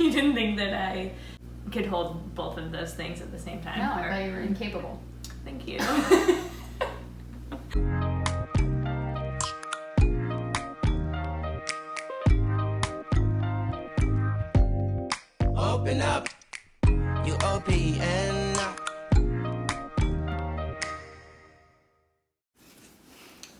You didn't think that I could hold both of those things at the same time? No, I thought you were incapable. Thank you. Open up, you open up.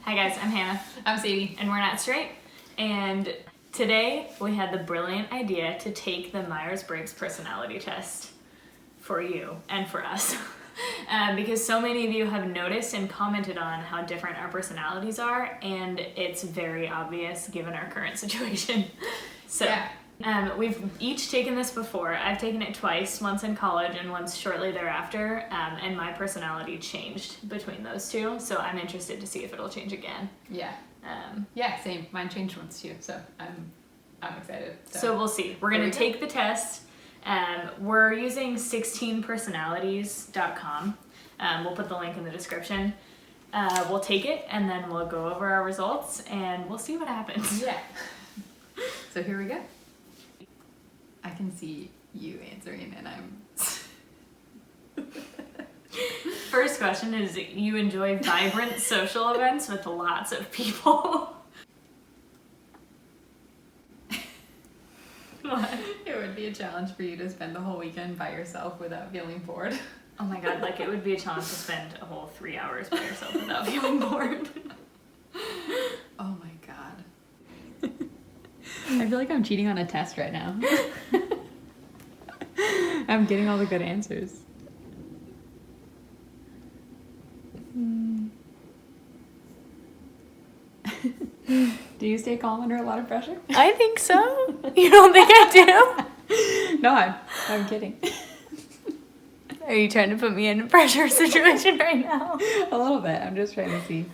Hi guys, I'm Hannah. I'm Sadie. And we're not straight. And today we had the brilliant idea to take the Myers-Briggs personality test for you and for us. Because so many of you have noticed and commented on how different our personalities are, and it's very obvious given our current situation. So Yeah. we've each taken this before. I've taken it twice, once in college and once shortly thereafter, and my personality changed between those two, so I'm interested to see if it'll change again. Yeah. Yeah, same. Mine changed once too, so I'm excited. So we'll see. We're going to take the test. We're using 16personalities.com. We'll put the link in the description. We'll take it, and then we'll go over our results, and we'll see what happens. Yeah. So here we go. I can see you answering, and I'm... First question is, you enjoy vibrant social events with lots of people? What? It would be a challenge for you to spend the whole weekend by yourself without feeling bored. Oh my god, like it would be a challenge to spend a whole 3 hours by yourself without feeling bored. Oh my god. I feel like I'm cheating on a test right now. I'm getting all the good answers. Do you stay calm under a lot of pressure? I think so. You don't think I do? No, I'm kidding. Are you trying to put me in a pressure situation right now? A little bit. I'm just trying to see.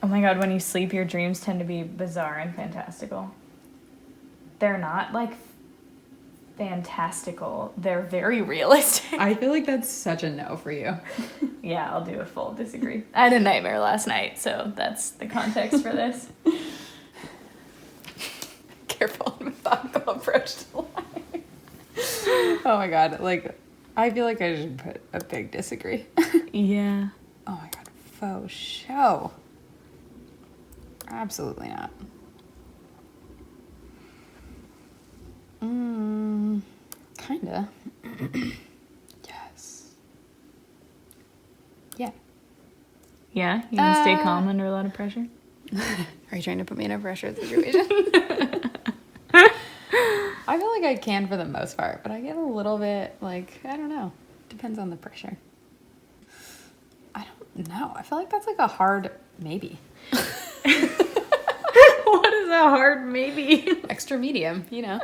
Oh my god, when you sleep, your dreams tend to be bizarre and fantastical. They're not, like, fantastical. They're very realistic. I feel like that's such a no for you. Yeah, I'll do a full disagree. I had a nightmare last night, so that's the context for this. Careful and methodical approach to life. Oh my god, like, I feel like I should put a big disagree. Yeah. Oh my god, faux show. Absolutely not. Kinda. Yes. Yeah. Yeah? You can stay calm under a lot of pressure? Are you trying to put me in a pressure situation? I feel like I can for the most part, but I get a little bit, like, I don't know. Depends on the pressure. I don't know. I feel like that's like a hard maybe. What is a hard maybe? Extra medium, you know.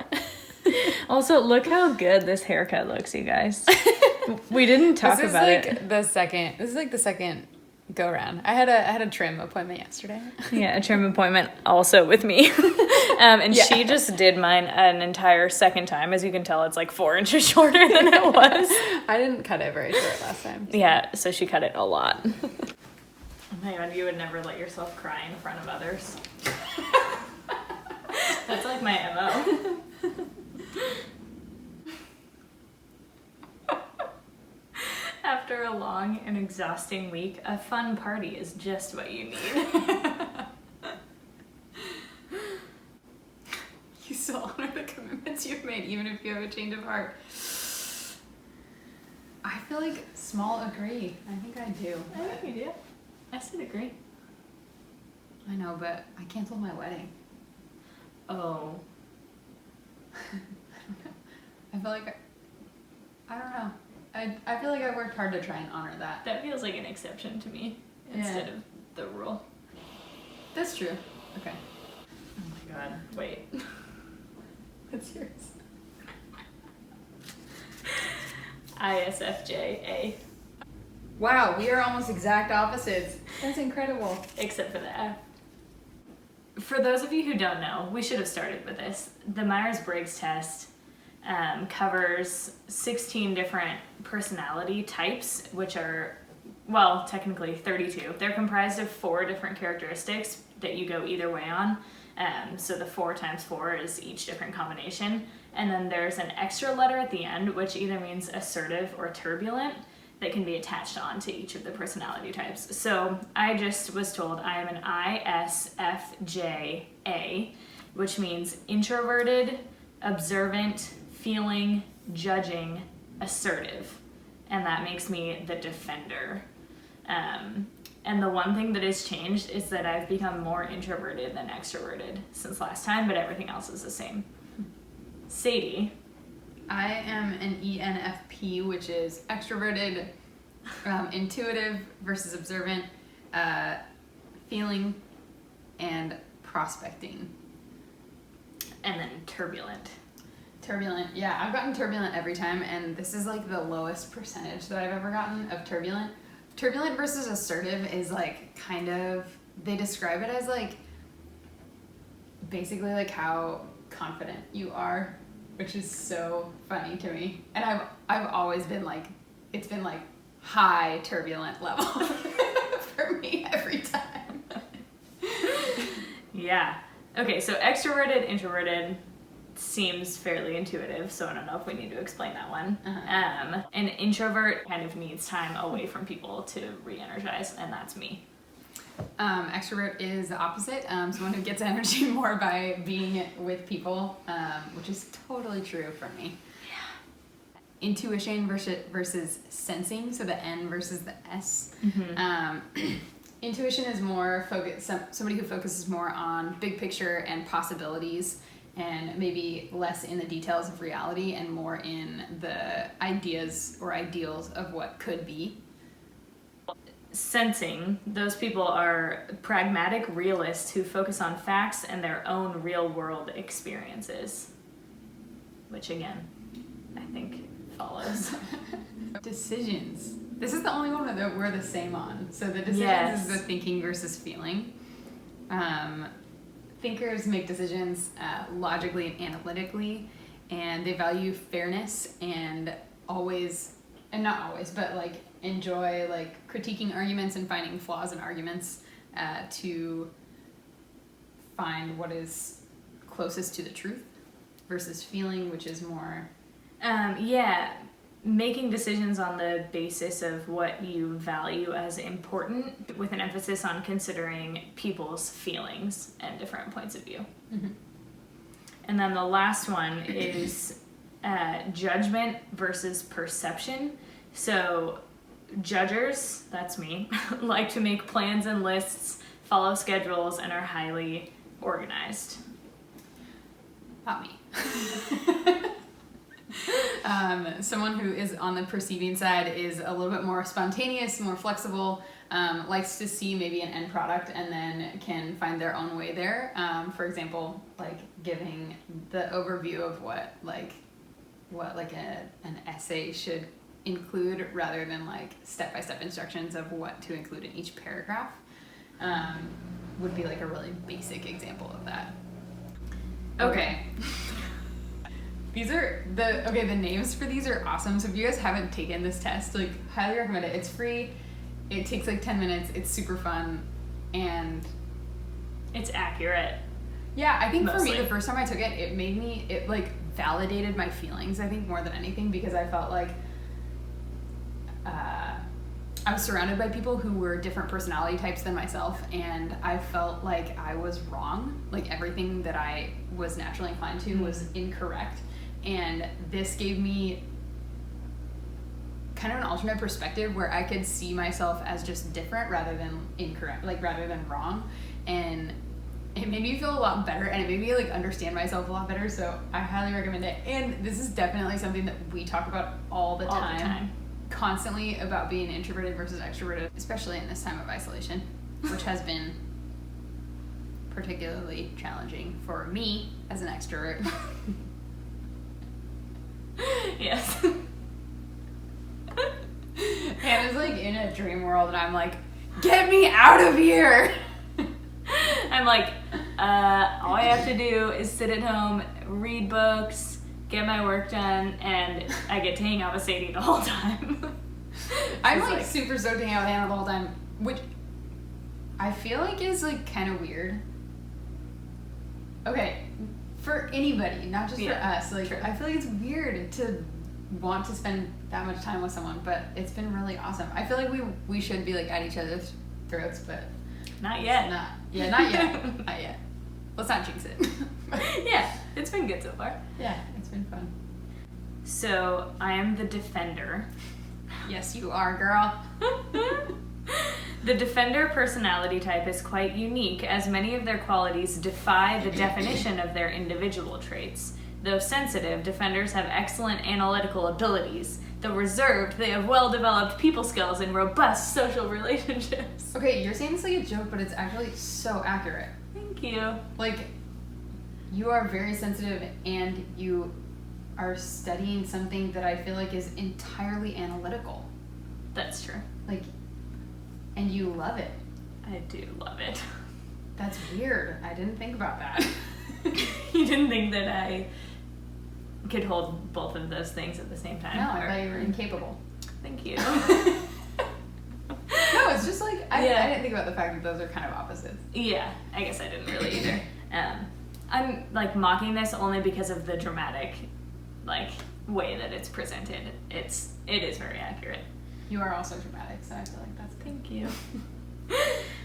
Also, look how good this haircut looks, you guys. We didn't talk about it. This is like the second go round. I had a trim appointment yesterday. Yeah, a trim appointment also with me. And Yeah. she just did mine an entire second time. As you can tell, it's like 4 inches shorter than it was. I didn't cut it very short last time. So. Yeah, so she cut it a lot. Oh my god, you would never let yourself cry in front of others. That's like my MO. After a long and exhausting week, a fun party is just what you need. You still honor the commitments you've made, even if you have a change of heart. I feel like small agree. I think I do. I think you do. I said agree. I know, but I canceled my wedding. Oh. I feel like I don't know. I feel like I worked hard to try and honor that. That feels like an exception to me instead of the rule. That's true. Okay. Oh my god. Wait. What's yours? ISFJA. Wow, we are almost exact opposites. That's incredible. Except for the F. For those of you who don't know, we should have started with this. The Myers-Briggs test covers 16 different personality types, which are, well, technically 32. They're comprised of 4 different characteristics that you go either way on. So the 4 times 4 is each different combination. And then there's an extra letter at the end, which either means assertive or turbulent, that can be attached on to each of the personality types. So I just was told I am an ISFJA, which means introverted, observant, feeling, judging, assertive. And that makes me the defender. And the one thing that has changed is that I've become more introverted than extroverted since last time, but everything else is the same. Sadie. I am an ENFP, which is extroverted, intuitive versus observant, feeling, and prospecting. And then turbulent. Turbulent, yeah, I've gotten turbulent every time, and this is like the lowest percentage that I've ever gotten of turbulent. Turbulent versus assertive is like kind of, they describe it as like basically like how confident you are, which is so funny to me. And I've always been like, it's been like high turbulent level for me every time. Yeah. Okay, so extroverted, introverted seems fairly intuitive, so I don't know if we need to explain that one. An introvert kind of needs time away from people to re-energize, and that's me. Extrovert is the opposite, someone who gets energy more by being with people, which is totally true for me. Yeah. Intuition versus sensing, so the N versus the S. Intuition is more somebody who focuses more on big picture and possibilities, and maybe less in the details of reality and more in the ideas or ideals of what could be. Sensing, those people are pragmatic realists who focus on facts and their own real world experiences, which again, I think follows. Decisions. This is the only one that we're the same on. So the decisions Yes. is the thinking versus feeling. Thinkers make decisions logically and analytically, and they value fairness and not always, but like enjoy like critiquing arguments and finding flaws in arguments to find what is closest to the truth, versus feeling, which is more making decisions on the basis of what you value as important, with an emphasis on considering people's feelings and different points of view. And then the last one is judgment versus perception. So judgers, that's me, like to make plans and lists, follow schedules, and are highly organized. not me. Someone who is on the perceiving side is a little bit more spontaneous, more flexible, likes to see maybe an end product and then can find their own way there. For example, like giving the overview of what an essay should include, rather than like step-by-step instructions of what to include in each paragraph, would be like a really basic example of that. Okay. The names for these are awesome. So if you guys haven't taken this test, like highly recommend it. It's free. It takes like 10 minutes. It's super fun, and it's accurate. Yeah, I think Mostly. For me, the first time I took it, it like validated my feelings, I think, more than anything, because I felt like I was surrounded by people who were different personality types than myself, and I felt like I was wrong. Like everything that I was naturally inclined to was incorrect. And this gave me kind of an alternate perspective where I could see myself as just different rather than incorrect, like rather than wrong. And it made me feel a lot better, and it made me like understand myself a lot better. So I highly recommend it. And this is definitely something that we talk about all the time. Constantly, about being introverted versus extroverted, especially in this time of isolation, which has been particularly challenging for me as an extrovert. Yes. Hannah's like in a dream world, and I'm like, get me out of here! I'm like, all I have to do is sit at home, read books, get my work done, and I get to hang out with Sadie the whole time. I'm like super stoked to hang out with Hannah the whole time, which I feel like is like kind of weird. Okay, for anybody, not just for us. Like, true. I feel like it's weird to want to spend that much time with someone, but it's been really awesome. I feel like we should be like at each other's throats, but Not yet. not yet. Not yet. Let's not jinx it. Yeah, it's been good so far. Yeah, it's been fun. So I am the defender. Yes, you are, girl. The defender personality type is quite unique, as many of their qualities defy the definition of their individual traits. Though sensitive, defenders have excellent analytical abilities. Though reserved, they have well-developed people skills and robust social relationships. Okay, you're saying this like a joke, but it's actually so accurate. Thank you. Like, you are very sensitive and you are studying something that I feel like is entirely analytical. That's true. Like, and you love it. I do love it. That's weird. I didn't think about that. You didn't think that I could hold both of those things at the same time? No, I thought you were incapable. Thank you. No, it's just like, I Yeah. didn't think about the fact that those are kind of opposites. Yeah, I guess I didn't really either. I'm like mocking this only because of the dramatic, like, way that it's presented. It is very accurate. You are also dramatic, so I feel like that's good. Thank you.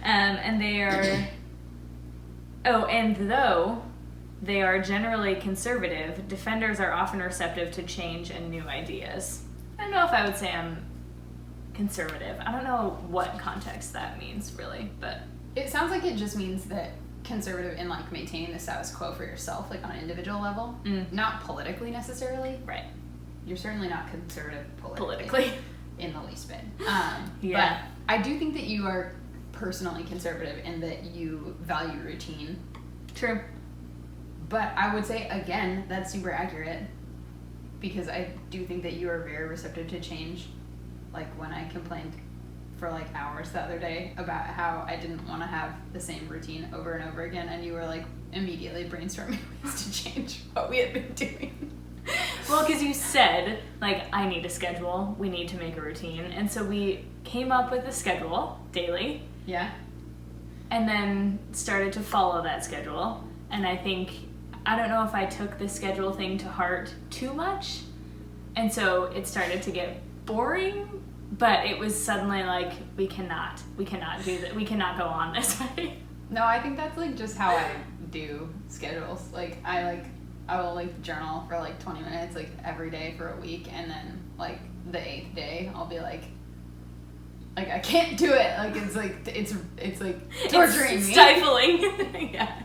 And they are. Oh, and though they are generally conservative, defenders are often receptive to change and new ideas. I don't know if I would say I'm conservative. I don't know what context that means, really, but It sounds like it just means that conservative in like maintaining the status quo for yourself, like on an individual level, not politically necessarily. right, You're certainly not conservative politically. in the least bit. Yeah. But I do think that you are personally conservative in that you value routine. True. But I would say, again, that's super accurate because I do think that you are very receptive to change. Like when I complained for like hours the other day about how I didn't want to have the same routine over and over again, and you were like immediately brainstorming ways to change what we had been doing. Well, because you said, like, I need a schedule, we need to make a routine, and so we came up with a schedule daily, Yeah. and then started to follow that schedule, and I don't know if I took the schedule thing to heart too much, and so it started to get boring, but it was suddenly like, we cannot do that, we cannot go on this way. No, I think that's like just how I do schedules. Like I will like journal for like 20 minutes like every day for a week, and then like the 8th day I'll be like I can't do it. Like it's like torturing It's me. stifling. Yeah.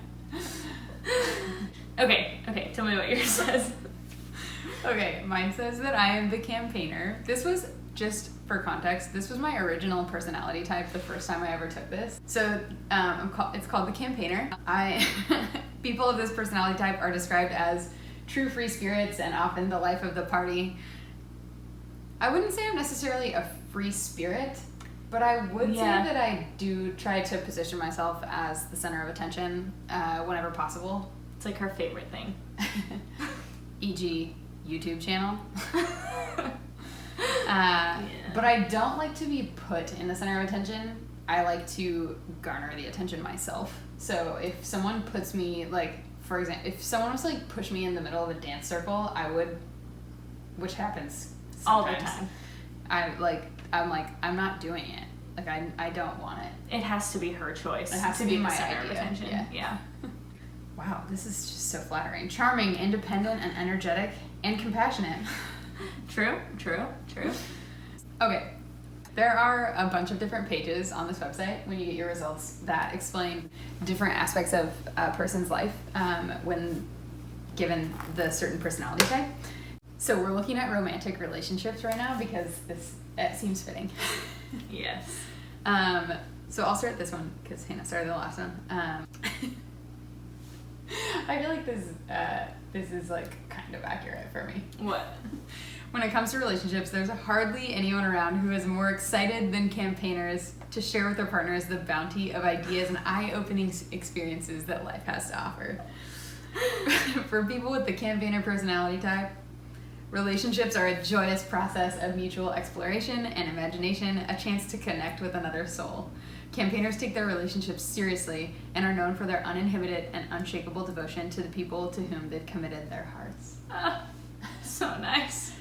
Okay, tell me what yours says. Okay, mine says that I am the campaigner. This was, just for context, this was my original personality type the first time I ever took this. So it's called the campaigner. People of this personality type are described as true free spirits and often the life of the party. I wouldn't say I'm necessarily a free spirit, but I would say that I do try to position myself as the center of attention whenever possible. It's like her favorite thing. E.g. YouTube channel. But I don't like to be put in the center of attention. I like to garner the attention myself. So if someone puts me, like, for example, if someone was to like push me in the middle of a dance circle, I would, which happens sometimes. All the time. I'm not doing it. Like I don't want it. It has to be her choice. It has to be be the my center of idea. attention. Yeah. Wow, this is just so flattering. Charming, independent, and energetic, and compassionate. True. Okay, there are a bunch of different pages on this website when you get your results that explain different aspects of a person's life when given the certain personality type. So we're looking at romantic relationships right now because it seems fitting. Yes. So I'll start this one because Hannah started the last one. I feel like this is like kind of accurate for me. What? When it comes to relationships, there's hardly anyone around who is more excited than campaigners to share with their partners the bounty of ideas and eye-opening experiences that life has to offer. For people with the campaigner personality type, relationships are a joyous process of mutual exploration and imagination, a chance to connect with another soul. Campaigners take their relationships seriously and are known for their uninhibited and unshakable devotion to the people to whom they've committed their hearts. So nice.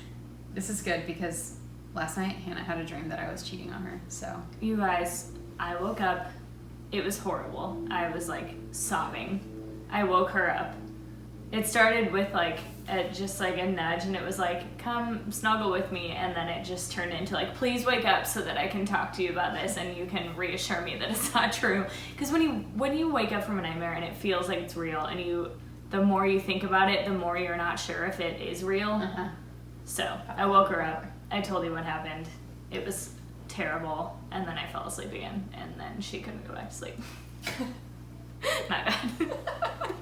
This is good because last night Hannah had a dream that I was cheating on her, so. You guys, I woke up. It was horrible. I was like sobbing. I woke her up. It started with like just like a nudge, and it was like, come snuggle with me, and then it just turned into like, please wake up so that I can talk to you about this and you can reassure me that it's not true. Because when you wake up from a nightmare and it feels like it's real, and the more you think about it, the more you're not sure if it is real. Uh-huh. So I woke her up. I told you what happened. It was terrible, and then I fell asleep again, and then she couldn't go back to sleep. My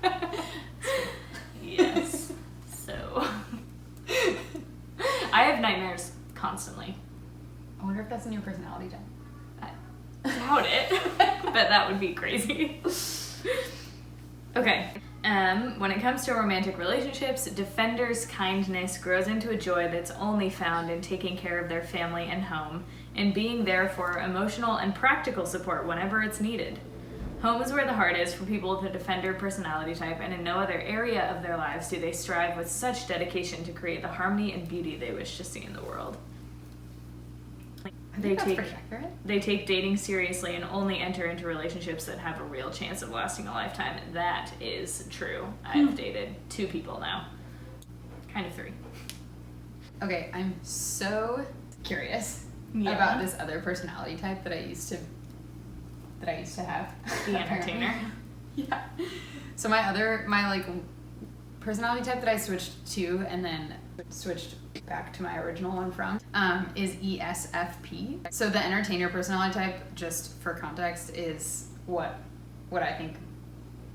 bad. Yes. So I have nightmares constantly. I wonder if that's a new personality type. I doubt it, but that would be crazy. Okay. When it comes to romantic relationships, defenders' kindness grows into a joy that's only found in taking care of their family and home, and being there for emotional and practical support whenever it's needed. Home is where the heart is for people with a defender personality type, and in no other area of their lives do they strive with such dedication to create the harmony and beauty they wish to see in the world. They take dating seriously and only enter into relationships that have a real chance of lasting a lifetime. That is true. I've dated 2 people now. Kind of 3. Okay, I'm so curious Yeah. about this other personality type that I used to have. The entertainer. Yeah. So my like personality type that I switched to and then switched back to my original one from is ESFP. So the entertainer personality type, just for context, is what I think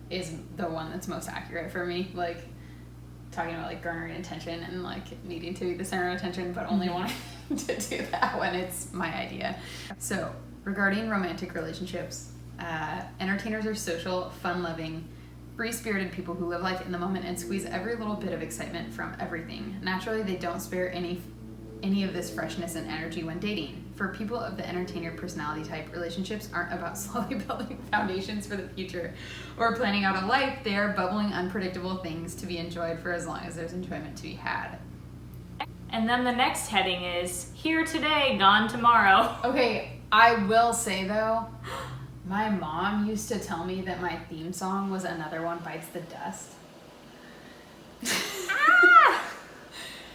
is the one that's most accurate for me. Like talking about like garnering attention and like needing to be the center of attention, but only wanting to do that when it's my idea. So regarding romantic relationships, entertainers are social, fun-loving, free-spirited people who live life in the moment and squeeze every little bit of excitement from everything. Naturally, they don't spare any of this freshness and energy when dating. For people of the entertainer personality type, relationships aren't about slowly building foundations for the future or planning out a life. They are bubbling, unpredictable things to be enjoyed for as long as there's enjoyment to be had. And then the next heading is here today, gone tomorrow. Okay, I will say though, my mom used to tell me that my theme song was Another One Bites the Dust. Ah!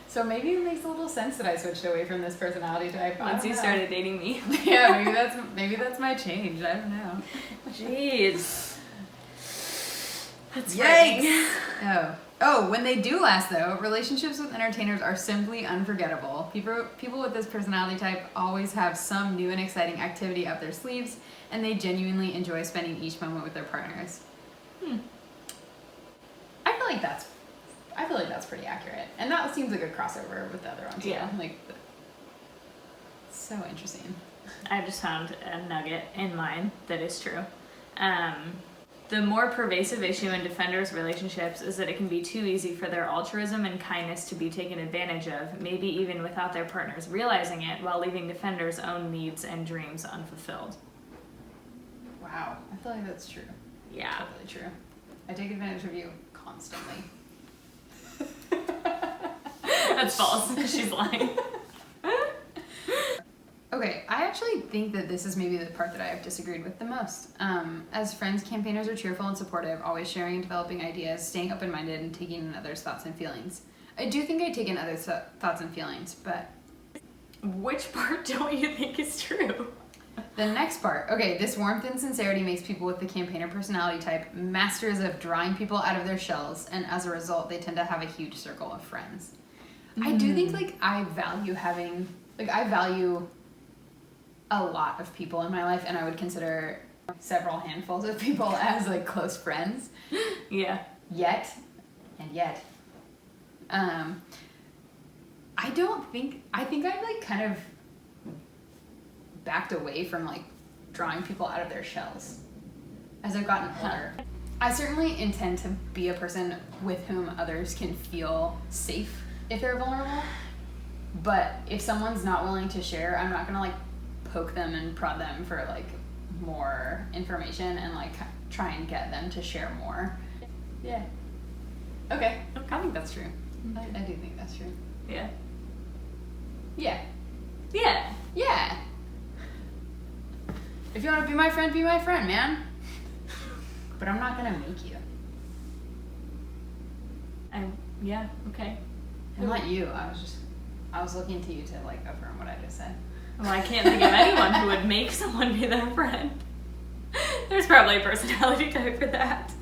So maybe it makes a little sense that I switched away from this personality type. Once you started dating me. Yeah, maybe that's my change. I don't know. Jeez. That's Yikes! Oh, when they do last though, relationships with entertainers are simply unforgettable. People with this personality type always have some new and exciting activity up their sleeves, and they genuinely enjoy spending each moment with their partners. I feel like that's pretty accurate, and that seems like a crossover with the other one too. Yeah. Like, so interesting. I just found a nugget in mine that is true. The more pervasive issue in defenders' relationships is that it can be too easy for their altruism and kindness to be taken advantage of, maybe even without their partners realizing it, while leaving defenders' own needs and dreams unfulfilled. Wow, I feel like that's true. Yeah. Totally true. I take advantage of you constantly. That's false. She's lying. Okay, I actually think that this is maybe the part that I have disagreed with the most. As friends, campaigners are cheerful and supportive, always sharing and developing ideas, staying open-minded, and taking in others' thoughts and feelings. I do think I take in others' thoughts and feelings, but... Which part don't you think is true? The next part. Okay, this warmth and sincerity makes people with the campaigner personality type masters of drawing people out of their shells, and as a result, they tend to have a huge circle of friends. I do think, I value a lot of people in my life, and I would consider several handfuls of people as, close friends. Yeah. Yet. I think I've, kind of backed away from, drawing people out of their shells as I've gotten older. I certainly intend to be a person with whom others can feel safe if they're vulnerable, but if someone's not willing to share, I'm not gonna, poke them and prod them for, more information and like try and get them to share more. Yeah. Okay. I think that's true. I do think that's true. Yeah. Yeah. Yeah. Yeah. If you want to be my friend, man. But I'm not gonna make you. Yeah, okay. I'm not you. I was looking to you to like affirm what I just said. Well, I can't think of anyone who would make someone be their friend. There's probably a personality type for that.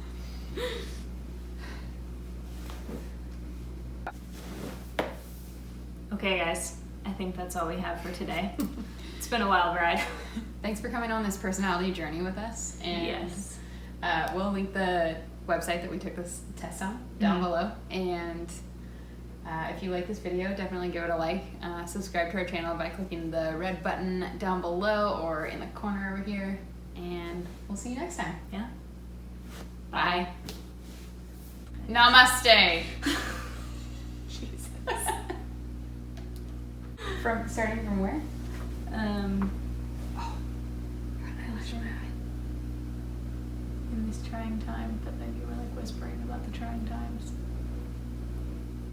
Okay, guys. I think that's all we have for today. It's been a wild ride. Thanks for coming on this personality journey with us. And Yes. We'll link the website that we took this test on down below. And if you like this video, definitely give it a like. Subscribe to our channel by clicking the red button down below or in the corner over here. And we'll see you next time. Yeah. Bye. Namaste. Jesus. Starting from where? In these trying times, but then you were like whispering about the trying times.